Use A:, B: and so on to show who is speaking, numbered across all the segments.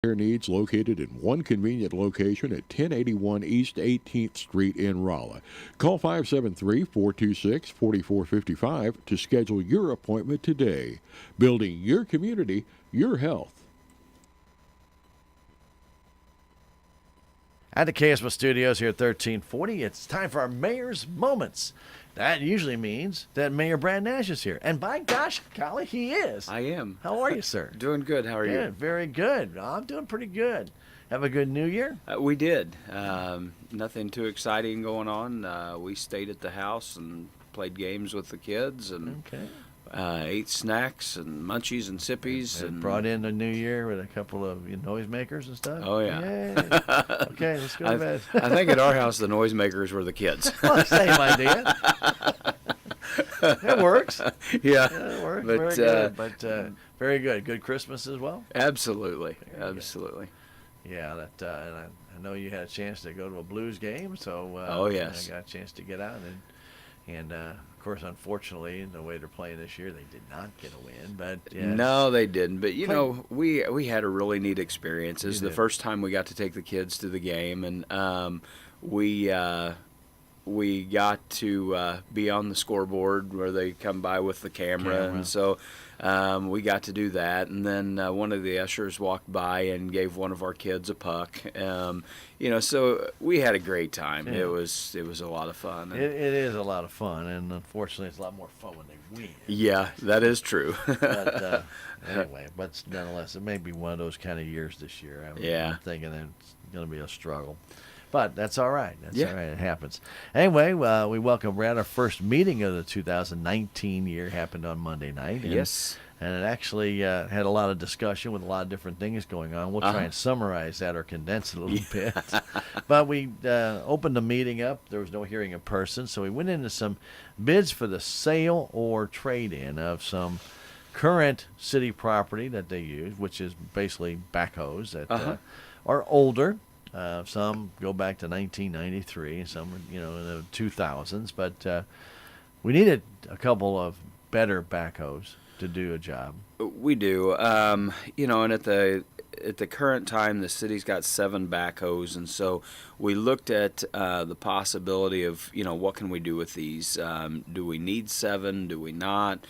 A: care needs located in one convenient location at 1081 East 18th Street in Rolla. Call 573-426-4455 to schedule your appointment today. Building your community, your health.
B: At the KSMO studios here at 1340, it's time for our Mayor's Moments. That usually means that Mayor Brad Nash is here. And by gosh, golly, he is.
C: I am.
B: How are you, sir?
C: Doing good. How are
B: Good,
C: you?
B: very good. I'm doing pretty good. Have a good New Year?
C: We did. Nothing too exciting going on. We stayed at the house and played games with the kids and ate snacks and munchies and sippies. And
B: brought in the New Year with a couple of noisemakers and stuff?
C: Oh, yeah.
B: Yay. Okay, let's go to bed.
C: I think at our house, the noisemakers were the kids.
B: Well, same idea. It works.
C: Yeah.
B: It works.
C: But,
B: very good. But very good. Good Christmas as well?
C: Absolutely.
B: Very
C: Absolutely.
B: Good. Yeah, and I know you had a chance to go to a Blues game, so
C: oh, yes.
B: I got a chance to get out and of course, unfortunately, in the way they're playing this year, they did not get a win. But
C: no, they didn't. But we had a really neat experience. It was the first time we got to take the kids to the game, and we got to be on the scoreboard where they come by with the camera. And so we got to do that. And then one of the ushers walked by and gave one of our kids a puck. So we had a great time. Yeah. It was a lot of fun.
B: It is a lot of fun, and unfortunately, it's a lot more fun when they win.
C: Yeah, that is true.
B: But anyway, but nonetheless, it may be one of those kind of years this year. I'm thinking that it's going to be a struggle. But that's all right. That's all right. It happens. Anyway, we welcome Brad. Our first meeting of the 2019 year happened on Monday night.
C: Yes.
B: And it actually had a lot of discussion with a lot of different things going on. We'll try and summarize that or condense it a little bit. But we opened the meeting up. There was no hearing in person. So we went into some bids for the sale or trade-in of some current city property that they use, which is basically backhoes that are older. Some go back to 1993, some in the 2000s, but we needed a couple of better backhoes to do a job.
C: We do, and at the current time, the city's got 7 backhoes, and so we looked at the possibility of what can we do with these? Do we need 7? Do we not?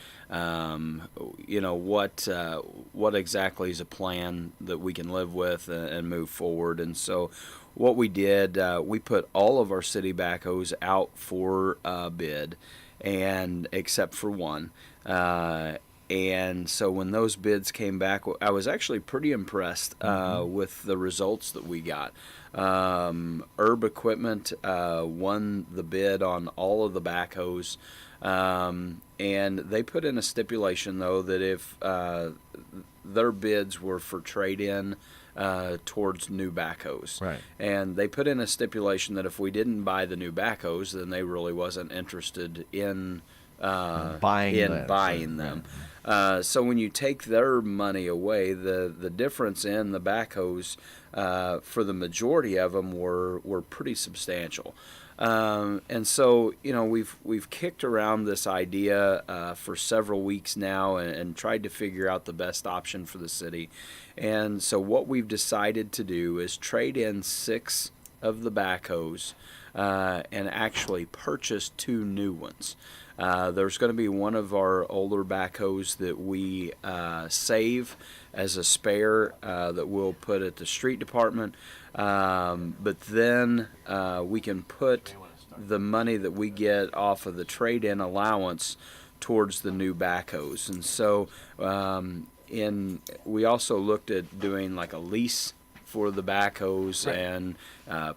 C: What exactly is a plan that we can live with and move forward? And so what we did, we put all of our city backhoes out for bid, and except for one. And so when those bids came back, I was actually pretty impressed with the results that we got. Herb Equipment won the bid on all of the backhoes. And they put in a stipulation, though, that if their bids were for trade-in towards new backhoes.
B: Right. And
C: they put in a stipulation that if we didn't buy the new backhoes, then they really wasn't interested in buying them. So when you take their money away, the difference in the backhoes for the majority of them were pretty substantial. And so, we've kicked around this idea for several weeks now and tried to figure out the best option for the city. And so what we've decided to do is trade in 6 of the backhoes and actually purchase 2 new ones. There's going to be one of our older backhoes that we save as a spare that we'll put at the street department. But then we can put the money that we get off of the trade-in allowance towards the new backhoes. And so we also looked at doing like a lease for the backhoes and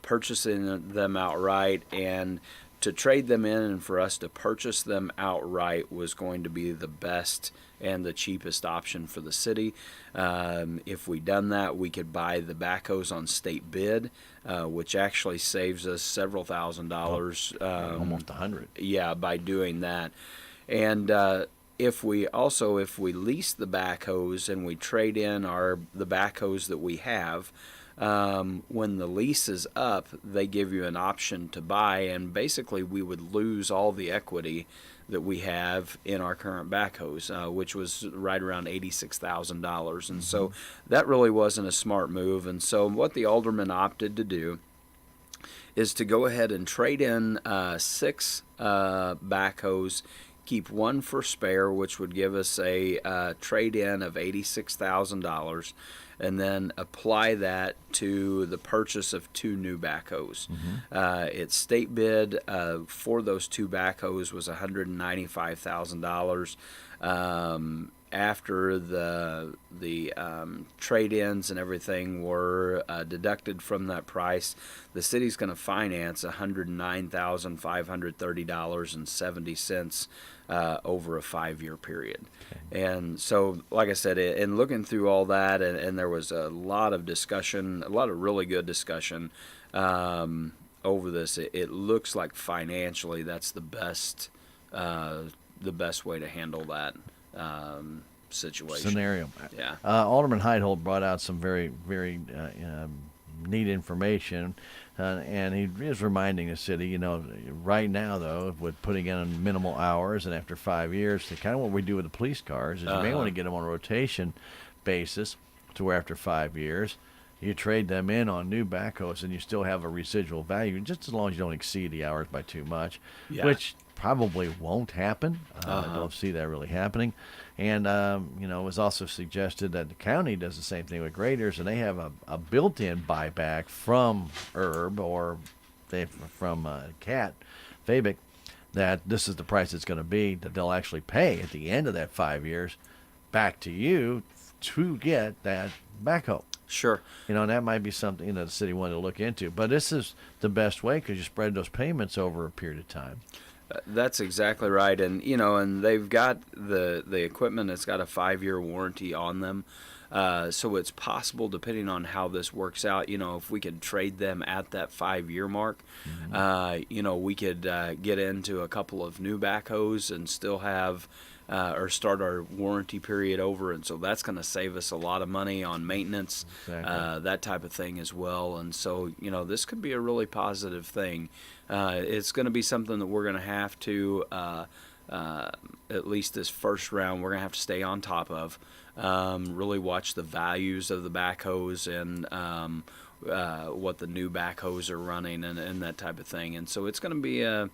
C: purchasing them outright. And to trade them in and for us to purchase them outright was going to be the best and the cheapest option for the city. If we done that, we could buy the backhoes on state bid, which actually saves us several $1,000s.
B: Almost 100.
C: Yeah, by doing that. And if we lease the backhoes and we trade in the backhoes that we have, When the lease is up, they give you an option to buy, and basically we would lose all the equity that we have in our current backhoes, which was right around $86,000. And so that really wasn't a smart move. And so what the alderman opted to do is to go ahead and trade in 6 backhoes, keep 1 for spare, which would give us a trade-in of $86,000, and then apply that to the purchase of 2 new backhoes. Its state bid for those 2 backhoes was $195,000. After the trade-ins and everything were deducted from that price, the city's going to finance $109,530.70 over a 5-year period. Okay. And so, like I said, in looking through all that, and there was a lot of discussion, a lot of really good discussion over this. It looks like financially that's the best way to handle that situation.
B: Scenario.
C: Yeah.
B: Alderman Heidholt brought out some very, very neat information, and he is reminding the city, right now, though, with putting in minimal hours, and after 5 years, to kind of what we do with the police cars, is you may want to get them on a rotation basis to where after 5 years, you trade them in on new backhoes, and you still have a residual value, just as long as you don't exceed the hours by too much, which probably won't happen. I don't see that really happening. And, it was also suggested that the county does the same thing with graders, and they have a built-in buyback from Herb or from Cat, Fabic, that this is the price it's going to be, that they'll actually pay at the end of that 5 years back to you to get that backhoe.
C: Sure.
B: And that might be something the city wanted to look into. But this is the best way because you spread those payments over a period of time.
C: That's exactly right. And, and they've got the equipment that's got a 5-year warranty on them. So it's possible, depending on how this works out, if we could trade them at that 5-year mark, we could get into a couple of new backhoes and still have or start our warranty period over, and so that's going to save us a lot of money on maintenance, that type of thing as well. And so this could be a really positive thing. It's going to be something that we're going to have to at least this first round we're going to have to stay on top of, really watch the values of the backhoes and what the new backhoes are running and that type of thing. And so it's going to be a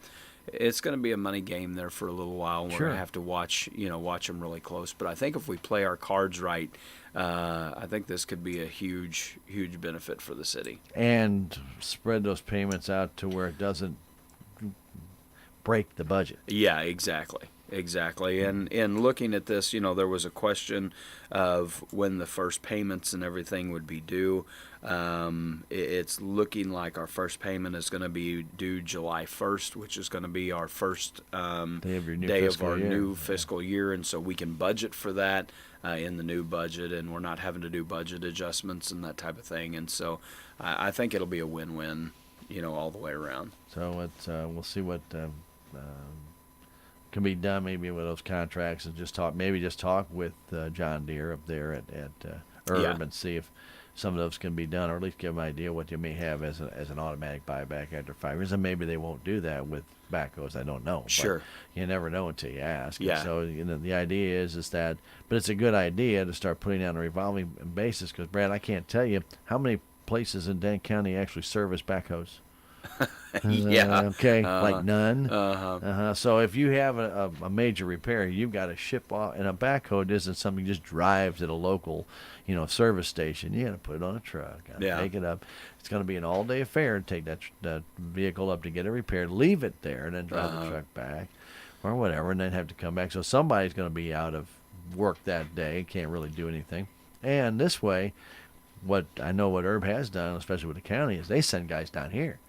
C: money game there for a little while. We're going to have to watch them really close. But I think if we play our cards right, I think this could be a huge, huge benefit for the city. And
B: spread those payments out to where it doesn't break the budget.
C: Yeah, exactly. And in looking at this, there was a question of when the first payments and everything would be due. It's looking like our first payment is going to be due July 1st, which is going to be our first day of our new fiscal year. And so we can budget for that in the new budget, and we're not having to do budget adjustments and that type of thing. And so I think it'll be a win-win, all the way around.
B: So we'll see what can be done maybe with those contracts, and just talk with John Deere up there at Herb and see if some of those can be done, or at least give them an idea what you may have as an automatic buyback after 5 years. And maybe they won't do that with backhoes. I don't know.
C: Sure.
B: But you never know until you ask.
C: Yeah.
B: And so the idea is that, but it's a good idea to start putting on a revolving basis, because Brad, I can't tell you how many places in Dane County actually service backhoes. Okay. Like none. So if you have a major repair, you've got to ship off, and a backhoe isn't something you just drive to the local, service station. You got to put it on a truck, take it up. It's going to be an all-day affair to take that vehicle up to get it repaired, leave it there, and then drive the truck back, or whatever, and then have to come back. So somebody's going to be out of work that day, can't really do anything. And this way, what Herb has done, especially with the county, is they send guys down here.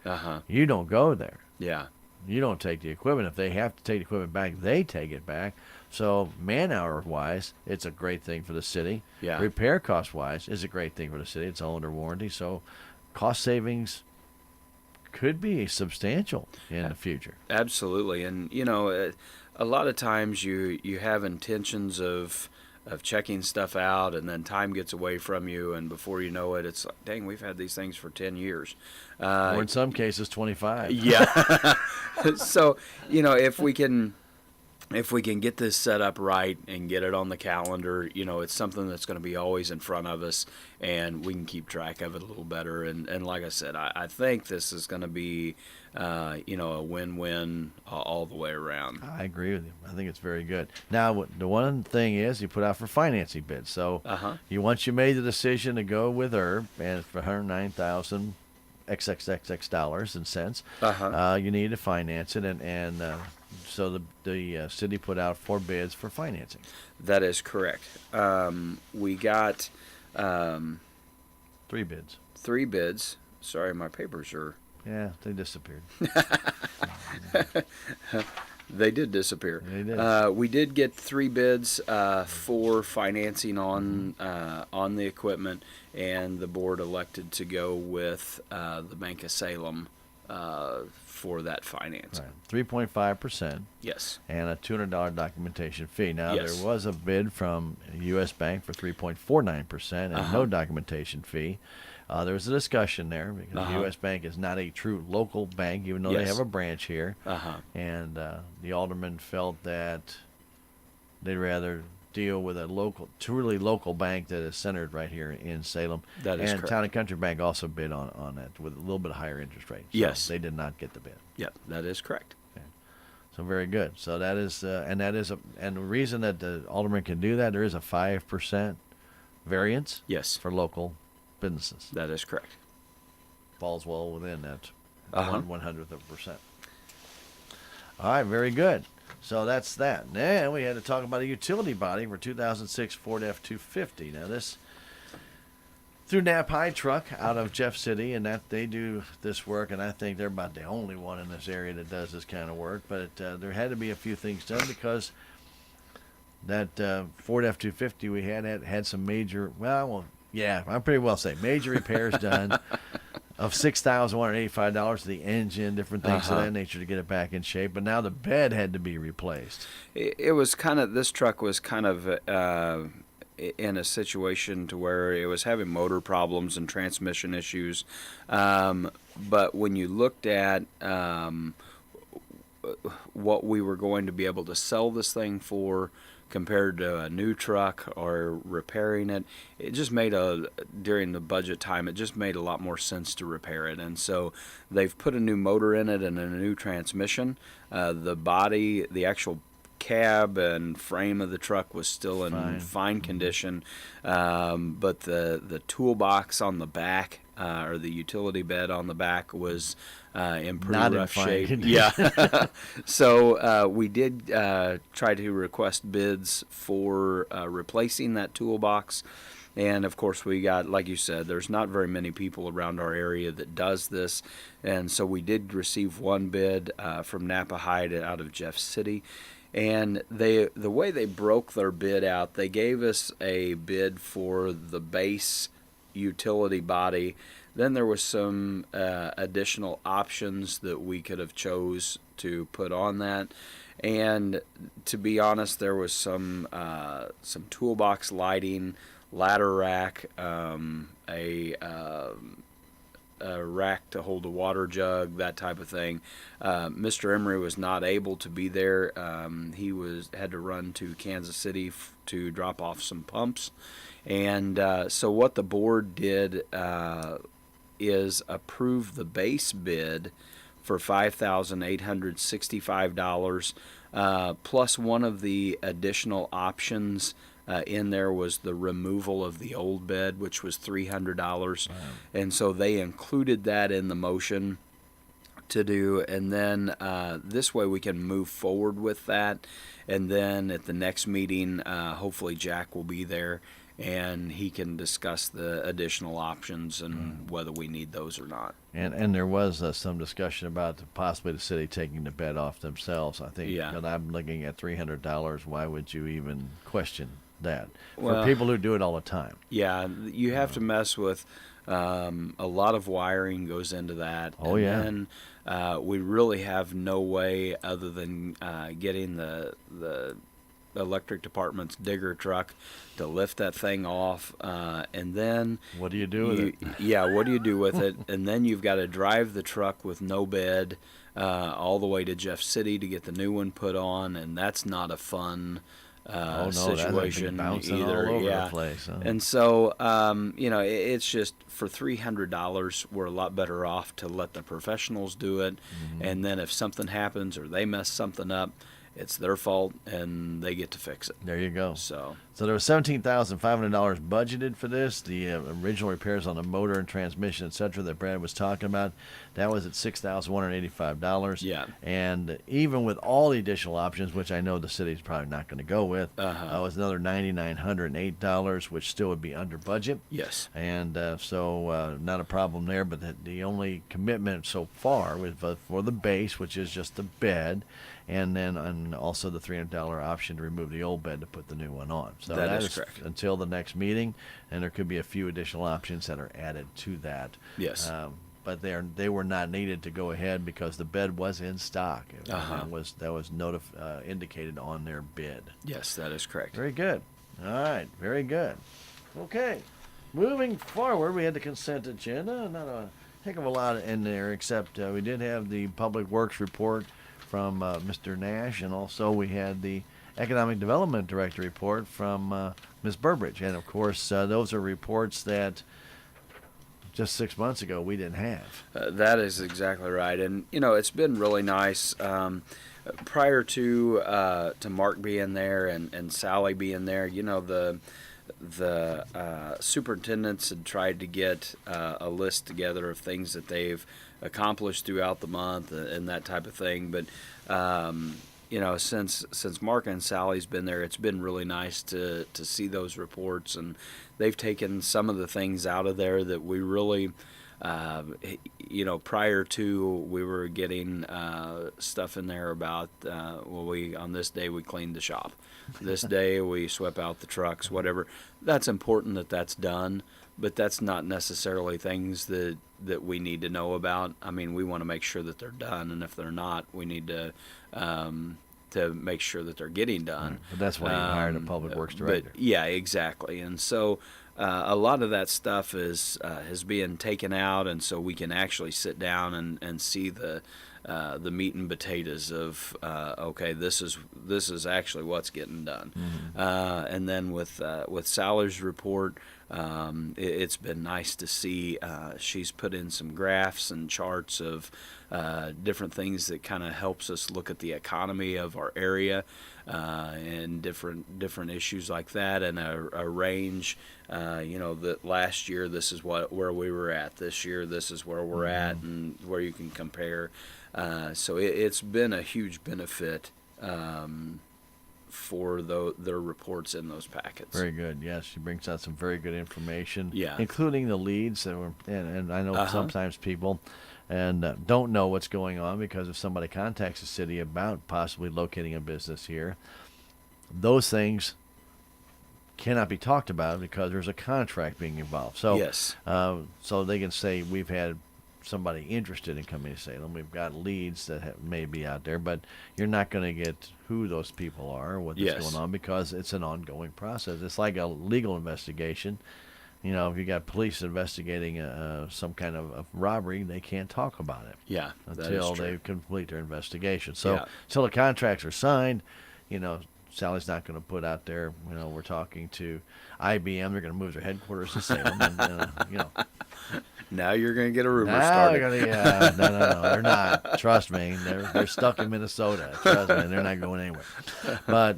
B: You don't go there.
C: Yeah.
B: You don't take the equipment. If they have to take the equipment back, they take it back. So man-hour-wise, it's a great thing for the city.
C: Yeah.
B: Repair cost-wise, it's a great thing for the city. It's all under warranty. So cost savings could be substantial in the future.
C: Absolutely. And, a lot of times you have intentions of checking stuff out, and then time gets away from you, and before you know it, it's like, dang, we've had these things for 10 years.
B: Or in some cases, 25.
C: Yeah. So, if we can get this set up right and get it on the calendar, it's something that's going to be always in front of us, and we can keep track of it a little better. And like I said, I think this is going to be, a win-win all the way around.
B: I agree with you. I think it's very good. Now, the one thing is you put out for financing bids. So once you made the decision to go with Herb, and it's for $109,000 XXXX dollars and cents, you need to finance it, and so the city put out 4 bids for financing.
C: That is correct. We got
B: 3 bids.
C: 3 bids. Sorry, my papers are...
B: Yeah, they disappeared.
C: They did disappear.
B: They did.
C: We did get 3 bids for financing on the equipment, and the board elected to go with the Bank of Salem for that financing.
B: Right. 3.5%.
C: Yes.
B: And a $200 documentation fee. Now,
C: Yes.
B: there was a bid from U.S. Bank for 3.49% and no documentation fee. There was a discussion there because U.S. Bank is not a true local bank, even though they have a branch here. And the alderman felt that they'd rather deal with a truly local bank that is centered right here in Salem.
C: That is
B: and
C: correct.
B: Town and Country Bank also bid on that with a little bit higher interest rate. So
C: Yes.
B: they did not get the bid.
C: Yep, that is correct.
B: So very good. So that is, and the reason that the alderman can do that, there is a 5% variance.
C: Yes.
B: For local businesses.
C: That is correct.
B: Falls well within that 1/100th of a percent. All right, very good. So that's that. Now we had to talk about a utility body for 2006 Ford F-250. Now this through Nap High Truck out of Jeff City, and that they do this work, and I think they're about the only one in this area that does this kind of work. But there had to be a few things done because that Ford F-250 we had some major, yeah, I'm pretty well say major repairs done of $6,185 to the engine, different things of that nature to get it back in shape. But now the bed had to be replaced.
C: It was this truck was kind of in a situation to where it was having motor problems and transmission issues. But when you looked at what we were going to be able to sell this thing for compared to a new truck or repairing it, it just made during the budget time, it just made a lot more sense to repair it. And so they've put a new motor in it and a new transmission. The body, the actual cab and frame of the truck was still in fine condition, but the toolbox on the back, or the utility bed on the back, was in pretty rough shape. Yeah. So we did try to request bids for replacing that toolbox. And of course we got, like you said, there's not very many people around our area that does this. And so we did receive one bid from Napa Hyde out of Jeff City. And the way they broke their bid out, they gave us a bid for the base utility body. Then there was some additional options that we could have chose to put on that. And to be honest, there was some toolbox lighting, ladder rack, a rack to hold a water jug, that type of thing. Mr. Emery was not able to be there. He had to run to Kansas City to drop off some pumps. And so what the board did is approve the base bid for $5,865, plus one of the additional options in there was the removal of the old bed, which was $300. Wow. And so they included that in the motion to do, and then this way we can move forward with that. And then at the next meeting, hopefully Jack will be there, and he can discuss the additional options and whether we need those or not.
B: And there was some discussion about possibly the city taking the bed off themselves. I think, and I'm looking at $300. Why would you even question that for people who do it all the time?
C: Yeah, you have to mess with a lot of wiring goes into that. And then we really have no way other than getting the electric department's digger truck to lift that thing off, and then
B: What do you do with it?
C: Yeah, what do you do with it? And then you've got to drive the truck with no bed all the way to Jeff City to get the new one put on, and that's not a fun situation
B: bouncing
C: either.
B: all over
C: yeah.
B: the place. Huh?
C: And so, it's just for $300, we're a lot better off to let the professionals do it.
B: Mm-hmm.
C: And then if something happens or they mess something up, it's their fault and they get to fix it.
B: There you go.
C: So
B: there was $17,500 budgeted for this. The original repairs on the motor and transmission, etc., that Brad was talking about, that was at $6,185.
C: Yeah.
B: And even with all the additional options, which I know the city's probably not going to go with, was another $9,908, which still would be under budget.
C: yes.
B: And so not a problem there. But the only commitment so far was for the base, which is just the bed, and then also the $300 option to remove the old bed to put the new one on. So
C: that is correct.
B: Until the next meeting, and there could be a few additional options that are added to that.
C: Yes.
B: But they were not needed to go ahead because the bed was in stock. That was indicated on their bid.
C: Yes, that is correct.
B: Very good. All right, very good. Okay, moving forward, we had the consent agenda. Not a heck of a lot in there, except we did have the Public Works report from Mr. Nash, and also we had the Economic Development Director report from Ms. Burbridge. And, of course, those are reports that just 6 months ago we didn't have.
C: That is exactly right. And, it's been really nice. Prior to Mark being there and Sally being there, the superintendents had tried to get a list together of things that they've accomplished throughout the month and that type of thing. But since Mark and Sally's been there, it's been really nice to see those reports, and they've taken some of the things out of there that we really prior to, we were getting stuff in there about on this day we cleaned the shop, this day we swept out the trucks, whatever. That's important that that's done, but that's not necessarily things that we need to know about. I mean, we want to make sure that they're done, and if they're not, we need to make sure that they're getting done.
B: But that's why you hired a public works director.
C: But, yeah, exactly. And so a lot of that stuff is being taken out, and so we can actually sit down and see the meat and potatoes of okay, this is actually what's getting done. Mm-hmm. And then with Sally's report, it's been nice to see she's put in some graphs and charts of different things that kind of helps us look at the economy of our area and different issues like that, and a range. That last year this is where we were at. This year this is where we're at, and where you can compare. So it's been a huge benefit for their reports in those packets.
B: Very good. Yes, she brings out some very good information,
C: yeah,
B: including the leads that were. And I know sometimes people don't know what's going on, because if somebody contacts the city about possibly locating a business here, those things cannot be talked about because there's a contract being involved. So
C: yes,
B: so they can say we've had somebody interested in coming to Salem. We've got leads that may be out there, but you're not going to get who those people are or what's going on, because it's an ongoing process. It's like a legal investigation. If you got police investigating some kind of robbery, they can't talk about it.
C: Yeah,
B: until they complete their investigation. So until the contracts are signed, Sally's not going to put out there, we're talking to IBM. They're going to move their headquarters to Salem. And,
C: now you're going to get a rumor started.
B: No, they're not. Trust me. They're stuck in Minnesota. Trust me, they're not going anywhere. But,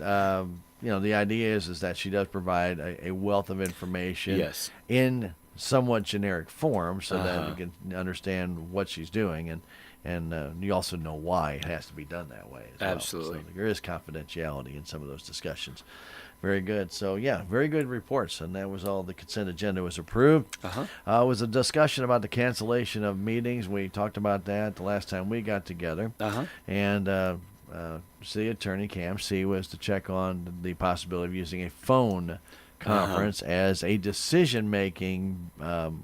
B: the idea is that she does provide a wealth of information in somewhat generic form, so that we can understand what she's doing. And you also know why it has to be done that way as well.
C: Absolutely.
B: So there is confidentiality in some of those discussions. Very good. So, very good reports. And that was all. The consent agenda was approved. It was a discussion about the cancellation of meetings. We talked about that the last time we got together. And City Attorney Cam C was to check on the possibility of using a phone conference as a decision-making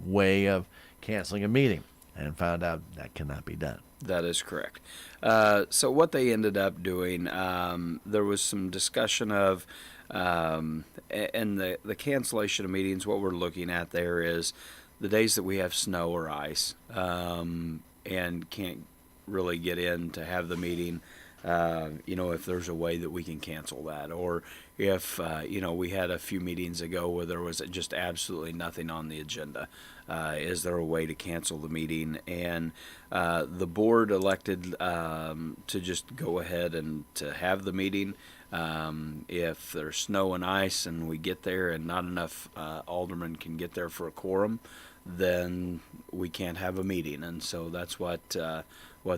B: way of canceling a meeting. and found out that cannot be done.
C: That is correct. So what they ended up doing, there was some discussion of, and the cancellation of meetings. What we're looking at there is the days that we have snow or ice, and can't really get in to have the meeting. If there's a way that we can cancel that, or if we had a few meetings ago where there was just absolutely nothing on the agenda. Is there a way to cancel the meeting? And the board elected to just go ahead and to have the meeting. If there's snow and ice and we get there and not enough aldermen can get there for a quorum, then we can't have a meeting. And so that's what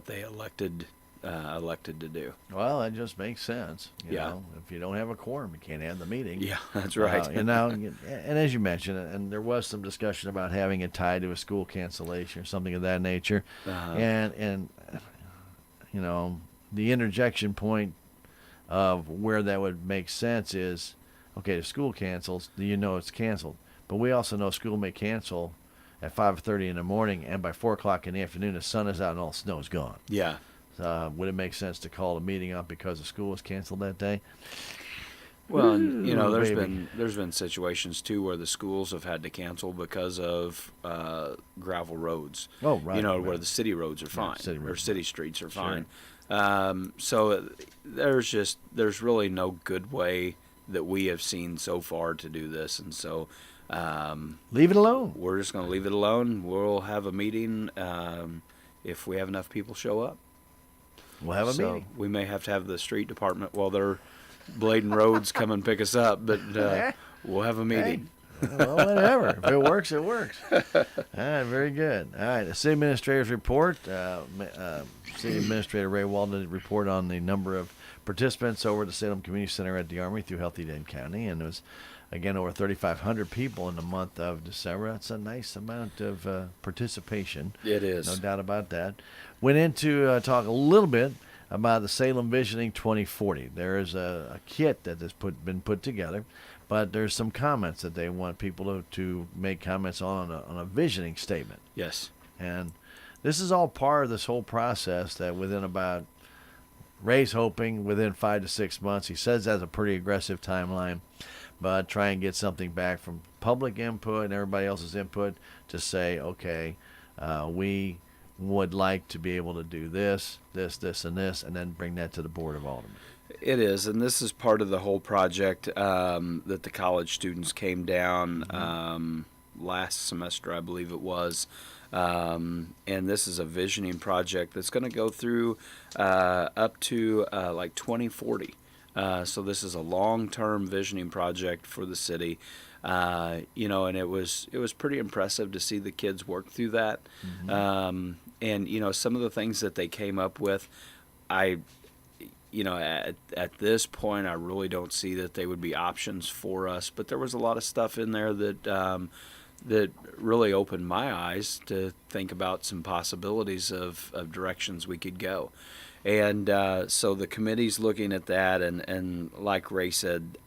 C: they elected to do.
B: Well, that just makes sense. You
C: Yeah.
B: know, if you don't have a quorum, you can't have the meeting.
C: Yeah, that's right.
B: And as you mentioned, and there was some discussion about having it tied to a school cancellation or something of that nature. And the interjection point of where that would make sense is, okay, if school cancels, it's canceled. But we also know school may cancel at 5:30 in the morning, and by 4 o'clock in the afternoon, the sun is out and all the snow is gone.
C: Yeah.
B: Would it make sense to call a meeting up because the school was canceled that day?
C: Well, and,
B: baby.
C: there's been situations too where the schools have had to cancel because of gravel roads.
B: Oh, right.
C: Where
B: right.
C: the city roads are fine,
B: city
C: or
B: roads.
C: city streets are
B: Sure.
C: fine. So there's really no good way that we have seen so far to do this, and so
B: Leave it alone.
C: we're just going to leave it alone. We'll have a meeting if we have enough people show up.
B: We'll have a
C: So
B: meeting.
C: we may have to have the street department while they're blading roads come and pick us up, but we'll have a meeting.
B: Well, whatever. If it works, it works. All right, very good. All right, the city administrator's report. City Administrator Ray Walden did report on the number of participants over at the Salem Community Center at the Army through Healthy Dane County, and it was, again, over 3,500 people in the month of December. That's a nice amount of participation.
C: It is.
B: No doubt about that. Went into talk a little bit about the Salem Visioning 2040. There is a kit that has been put together, but there's some comments that they want people to make comments on a visioning statement.
C: Yes.
B: And this is all part of this whole process that Ray's hoping within 5 to 6 months. He says that's a pretty aggressive timeline, but try and get something back from public input and everybody else's input to say, okay, we would like to be able to do this, and this, and then bring that to the Board of Alderman.
C: It is, and this is part of the whole project that the college students came down last semester, I believe it was. And this is a visioning project that's going to go through up to like 2040. So this is a long-term visioning project for the city. And it was pretty impressive to see the kids work through that. And some of the things that they came up with, at this point, I really don't see that they would be options for us. But there was a lot of stuff in there that really opened my eyes to think about some possibilities of directions we could go. And so the committee's looking at that, and like Ray said,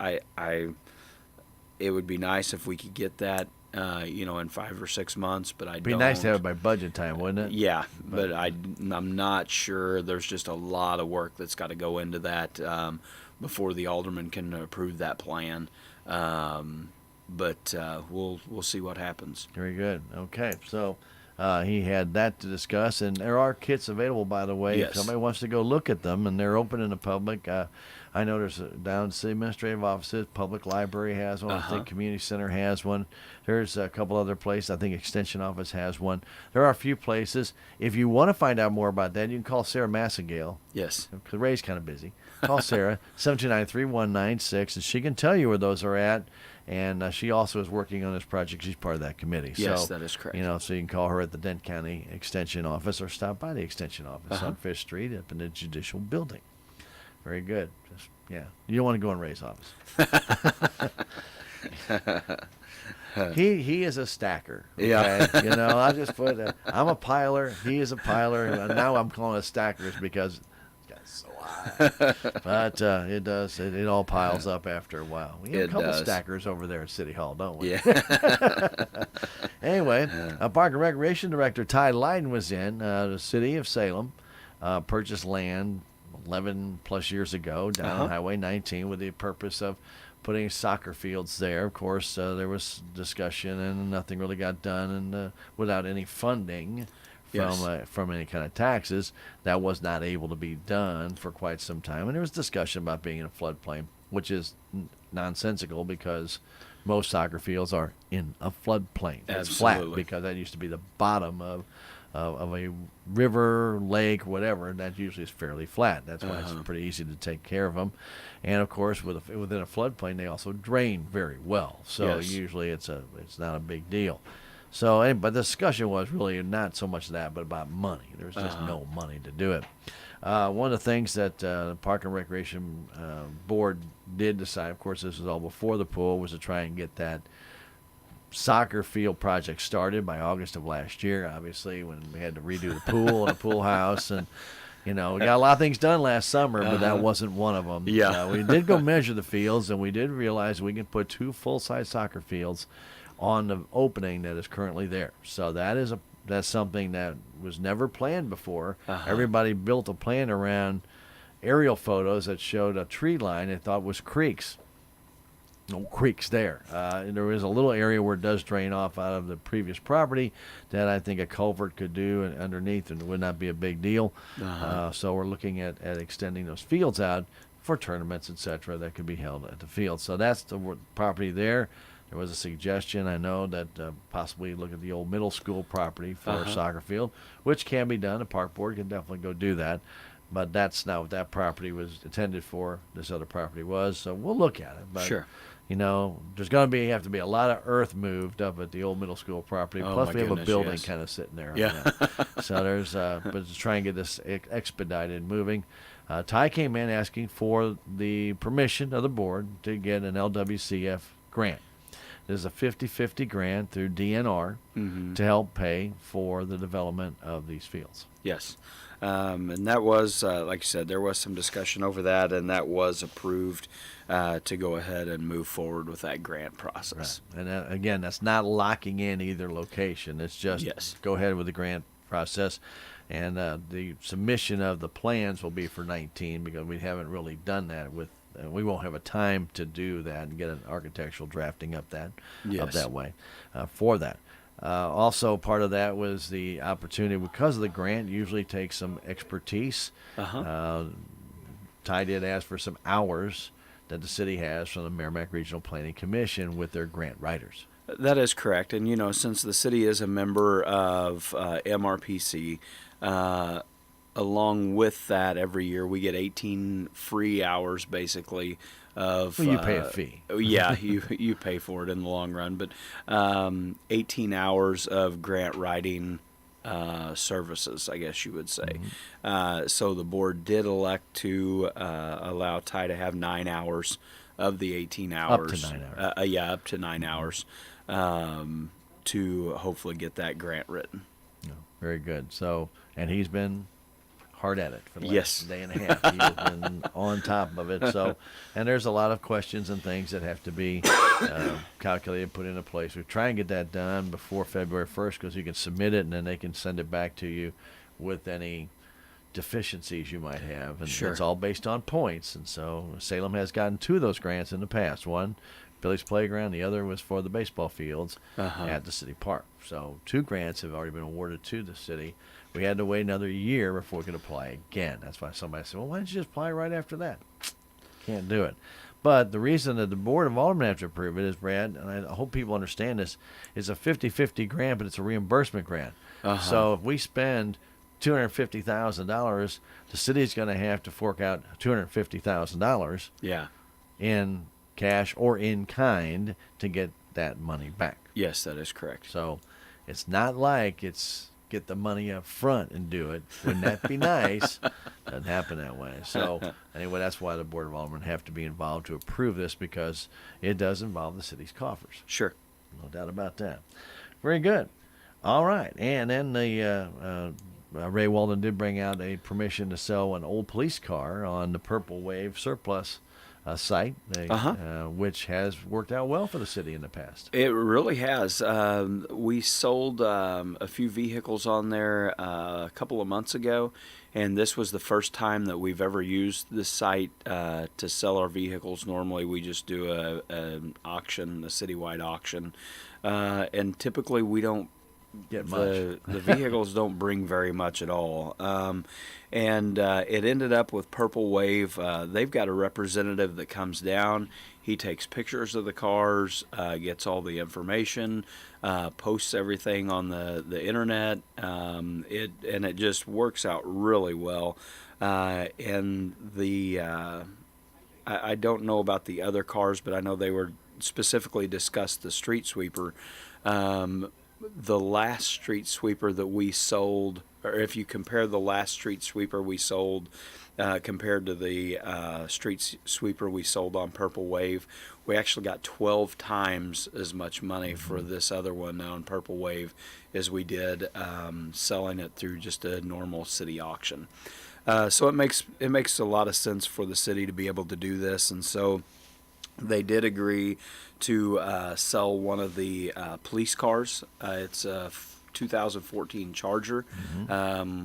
C: it would be nice if we could get that, in 5 or 6 months, but
B: It'd be nice to have it by budget time, wouldn't it?
C: Yeah, but I'm not sure. There's just a lot of work that's got to go into that before the alderman can approve that plan. But we'll see what happens.
B: Very good. Okay, so he had that to discuss, and there are kits available, by the way.
C: Yes.
B: If somebody wants to go look at them, and they're open in the public. I know there's down at city administrative offices, public library has one. I think community center has one. There's a couple other places. I think extension office has one. There are a few places. If you want to find out more about that, you can call Sarah Massengale.
C: Yes.
B: Because Ray's kind of busy. Call Sarah, 729-3196, and she can tell you where those are at. And she also is working on this project. She's part of that committee.
C: Yes,
B: so,
C: that is correct.
B: So you can call her at the Dent County Extension Office or stop by the Extension Office on 5th Street up in the Judicial Building. Very good. You don't want to go in Ray's office. He is a stacker. Okay?
C: Yeah.
B: I just put I'm a piler. He is a piler. And now I'm calling us stackers because got so high. But it does. It all piles up after a while. We have a couple stackers over there at City Hall, don't we?
C: Yeah.
B: Anyway, Park and Recreation Director Ty Lydon was in the city of Salem, purchased land 11 plus years ago down on Highway 19 with the purpose of putting soccer fields there. Of course, there was discussion and nothing really got done, and without any funding from any kind of taxes, that was not able to be done for quite some time. And there was discussion about being in a floodplain, which is nonsensical because most soccer fields are in a floodplain. It's flat because that used to be the bottom of a river, lake, whatever, and that usually is fairly flat. That's why it's pretty easy to take care of them. And of course, within a floodplain, they also drain very well. So usually it's not a big deal. So, but the discussion was really not so much that, but about money. There's just no money to do it. One of the things that the Park and Recreation Board did decide, of course, this was all before the pool, was to try and get that soccer field project started by August of last year, obviously, when we had to redo the pool and the pool house. And, we got a lot of things done last summer, but that wasn't one of them.
C: Yeah.
B: We did go measure the fields, and we did realize we can put 2 full-size soccer fields on the opening that is currently there. So that's something that was never planned before. Everybody built a plan around aerial photos that showed a tree line they thought was creeks. No creeks there. And there is a little area where it does drain off out of the previous property that I think a culvert could do underneath, and it would not be a big deal. So we're looking at extending those fields out for tournaments, etc., that could be held at the field. So that's the property there. There was a suggestion, I know, that possibly look at the old middle school property for a soccer field, which can be done. The park board can definitely go do that. But that's not what that property was intended for. This other property was. So we'll look at it. But,
C: sure.
B: There's going to have to be a lot of earth moved up at the old middle school property. Plus, we have a building kind of sitting there.
C: Yeah.
B: So there's, but to try and get this expedited moving. Ty came in asking for the permission of the board to get an LWCF grant. There's a 50-50 grant through DNR to help pay for the development of these fields.
C: Yes. And that was, like you said, there was some discussion over that, and that was approved to go ahead and move forward with that grant process.
B: Right. And again, that's not locking in either location. It's just go ahead with the grant process. And the submission of the plans will be for 19 because we haven't really done that with. We won't have a time to do that and get an architectural drafting up that way for that. Also, part of that was the opportunity, because of the grant, usually takes some expertise. Ty did ask for some hours that the city has from the Merrimack Regional Planning Commission with their grant writers.
C: That is correct. And, since the city is a member of MRPC, along with that, every year we get 18 free hours, basically, of...
B: Well, you pay a fee.
C: Yeah, you pay for it in the long run. But 18 hours of grant writing services, I guess you would say. So the board did elect to allow Ty to have 9 hours of the 18 hours.
B: Up to 9 hours.
C: Up to 9 hours to hopefully get that grant written.
B: Very good. So, and he's been hard at it for the last day and a half. He's been on top of it. So, and there's a lot of questions and things that have to be calculated, put into place. We try and get that done before February 1st because you can submit it and then they can send it back to you with any deficiencies you might have. And it's all based on points. And so Salem has gotten 2 of those grants in the past. One, Billy's Playground. The other was for the baseball fields at the city park. So 2 grants have already been awarded to the city. We had to wait another year before we could apply again. That's why somebody said, well, why don't you just apply right after that? Can't do it. But the reason that the Board of Alderman have to approve it is, Brad, and I hope people understand this, is a 50-50 grant, but it's a reimbursement grant. So if we spend $250,000, the city's going to have to fork out $250,000 in cash or in kind to get that money back.
C: Yes, that is correct.
B: So it's not like it's get the money up front and do it. Wouldn't that be nice? Doesn't happen that way. So anyway, that's why the Board of Aldermen have to be involved to approve this, because it does involve the city's coffers.
C: Sure.
B: No doubt about that. Very good. All right. And then the Ray Walden did bring out a permission to sell an old police car on the Purple Wave surplus site, which has worked out well for the city in the past.
C: It really has. We sold a few vehicles on there a couple of months ago, and this was the first time that we've ever used this site to sell our vehicles. Normally, we just do a citywide auction, and typically we don't
B: get much.
C: The vehicles don't bring very much at all. And it ended up with Purple Wave. They've got a representative that comes down. He takes pictures of the cars, gets all the information, posts everything on the internet. It just works out really well. And I don't know about the other cars, but I know they were specifically discussed the street sweeper. The last street sweeper that we sold, or if you compare the last street sweeper we sold compared to the street sweeper we sold on Purple Wave, we actually got 12 times as much money for this other one on Purple Wave as we did selling it through just a normal city auction. So it makes a lot of sense for the city to be able to do this, and so they did agree to sell one of the police cars. It's a 2014 Charger,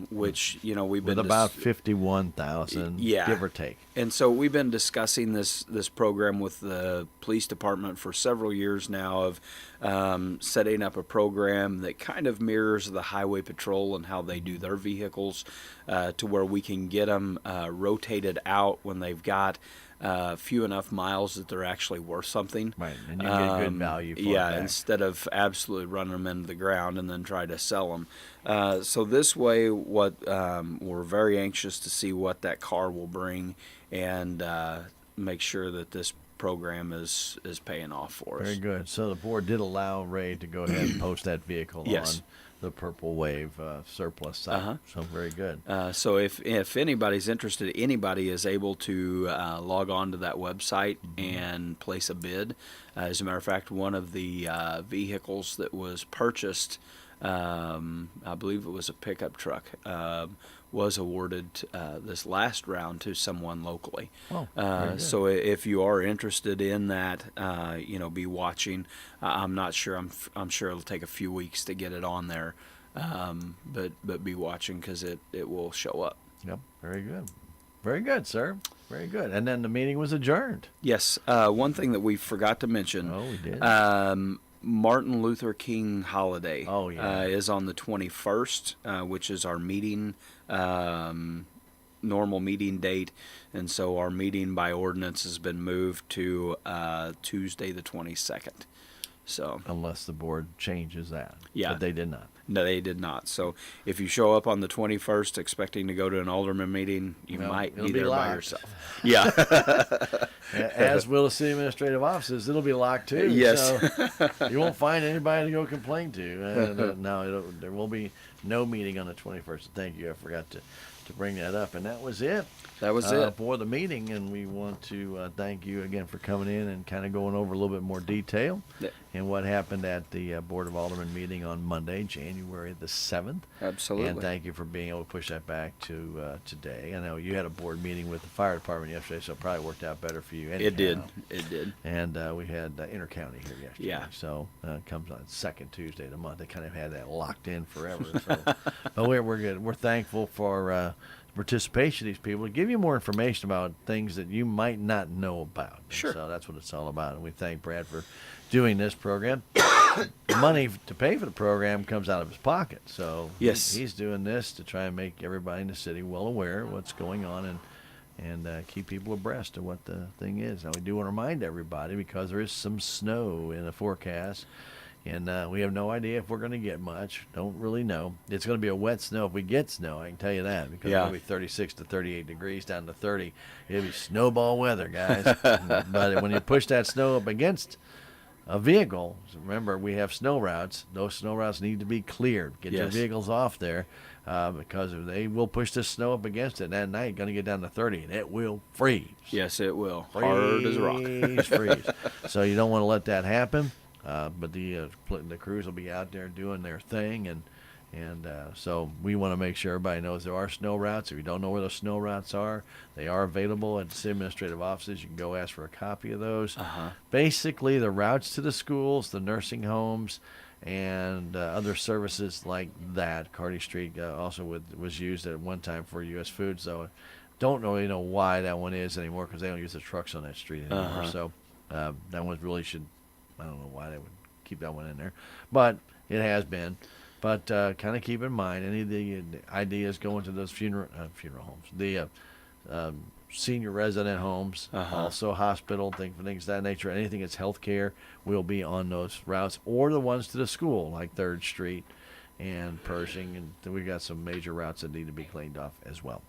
C: which we've been
B: with about 51,000, give or take.
C: And so we've been discussing this program with the police department for several years now of setting up a program that kind of mirrors the highway patrol and how they do their vehicles, to where we can get them rotated out when they've got few enough miles that they're actually worth something.
B: Right, and you get good value for it back.
C: Instead of absolutely running them into the ground and then try to sell them. So this way, we're very anxious to see what that car will bring and make sure that this program is paying off for us.
B: Very good. So the board did allow Ray to go ahead and post that vehicle
C: Yes.
B: on the Purple Wave surplus site. So very good.
C: So if anybody's interested, anybody is able to log on to that website and place a bid. As a matter of fact, one of the vehicles that was purchased, I believe it was a pickup truck, was awarded this last round to someone locally. So if you are interested in that, be watching. I'm not sure. I'm sure it'll take a few weeks to get it on there, but be watching because it will show up.
B: Yep. Very good. Very good, sir. Very good. And then the meeting was adjourned.
C: Yes. One thing that we forgot to mention.
B: Oh, we did.
C: Martin Luther King holiday is on the 21st, which is our meeting, normal meeting date. And so our meeting by ordinance has been moved to Tuesday the 22nd. So
B: unless the board changes that.
C: Yeah.
B: But they did not.
C: No, they did not. So if you show up on the 21st expecting to go to an alderman meeting, you might be there by yourself. Yeah.
B: As will the city administrative offices. It'll be locked too.
C: Yes.
B: So you won't find anybody to go complain to. No, there will be no meeting on the 21st. Thank you. I forgot to bring that up. And that was it.
C: That was it
B: for the meeting, and we want to thank you again for coming in and kind of going over a little bit more detail and what happened at the Board of Alderman meeting on Monday, January the 7th.
C: Absolutely.
B: And thank you for being able to push that back to today. I know you had a board meeting with the fire department yesterday, so it probably worked out better for you.
C: It did. It did.
B: And we had intercounty here yesterday.
C: Yeah.
B: So it comes on second Tuesday of the month. They kind of had that locked in forever. So. But we're good. We're thankful for participation of these people to give you more information about things that you might not know about.
C: Sure.
B: So that's what it's all about. And we thank Brad for doing this program. The money to pay for the program comes out of his pocket. So
C: yes,
B: he's doing this to try and make everybody in the city well aware of what's going on and keep people abreast of what the thing is. Now, we do want to remind everybody, because there is some snow in the forecast, and we have no idea if we're going to get much. Don't really know. It's going to be a wet snow if we get snow, I can tell you that, because it'll be 36 to 38 degrees down to 30. It'll be snowball weather, guys. But when you push that snow up against a vehicle, remember, we have snow routes. Those snow routes need to be cleared. Get your vehicles off there, because they will push this snow up against it. And that night, going to get down to 30, and it will freeze.
C: Yes, it will. Hard as a rock.
B: Freeze. So you don't want to let that happen. But the crews will be out there doing their thing, And so we want to make sure everybody knows there are snow routes. If you don't know where those snow routes are, they are available at the city administrative offices. You can go ask for a copy of those. Basically, the routes to the schools, the nursing homes, and other services like that. Carty Street also was used at one time for U.S. Foods, so don't really know why that one is anymore because they don't use the trucks on that street anymore. So that one really should, I don't know why they would keep that one in there, but it has been. But kind of keep in mind any of the ideas going to those funeral homes, the senior resident homes, also hospital, things of that nature. Anything that's healthcare will be on those routes, or the ones to the school, like 3rd Street and Pershing. And we've got some major routes that need to be cleaned off as well.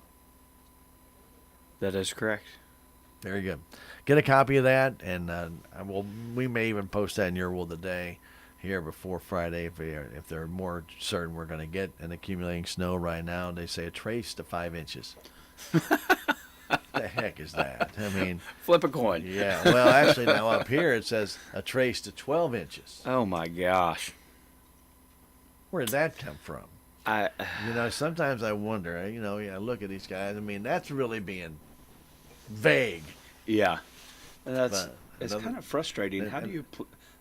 C: That is correct.
B: Very good. Get a copy of that, and we may even post that in your will today here before Friday if they're more certain we're going to get an accumulating snow. Right now they say a trace to 5 inches. The heck is that? I mean,
C: flip a coin.
B: Yeah, well, actually now up here it says a trace to 12 inches.
C: Oh my gosh,
B: where did that come from? Sometimes I wonder. I look at these guys. I mean, that's really being vague.
C: Yeah, it's kind of frustrating. How do you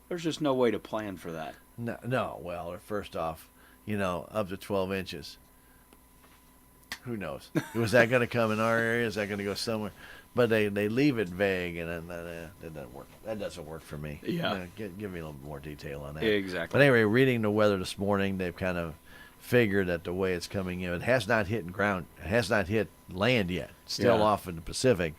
C: there's just no way to plan for that.
B: No. Well, first off, up to 12 inches. Who knows? Was that going to come in our area? Is that going to go somewhere? But they leave it vague, and that doesn't work. That doesn't work for me.
C: Yeah.
B: Give me a little more detail on that.
C: Yeah, exactly.
B: But anyway, reading the weather this morning, they've kind of figured that the way it's coming in, it has not hit ground. It has not hit land yet. It's still off in the Pacific.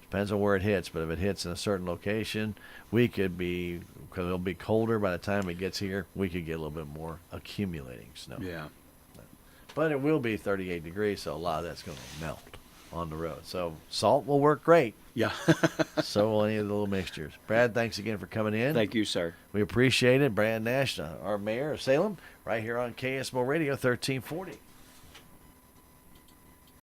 B: Depends on where it hits, but if it hits in a certain location, we could be, because it'll be colder by the time it gets here, we could get a little bit more accumulating snow.
C: Yeah.
B: But it will be 38 degrees, so a lot of that's going to melt on the road. So salt will work great.
C: Yeah.
B: So will any of the little mixtures. Brad, thanks again for coming in.
C: Thank you, sir.
B: We appreciate it. Brad Nash, our mayor of Salem, right here on KSMO Radio 1340.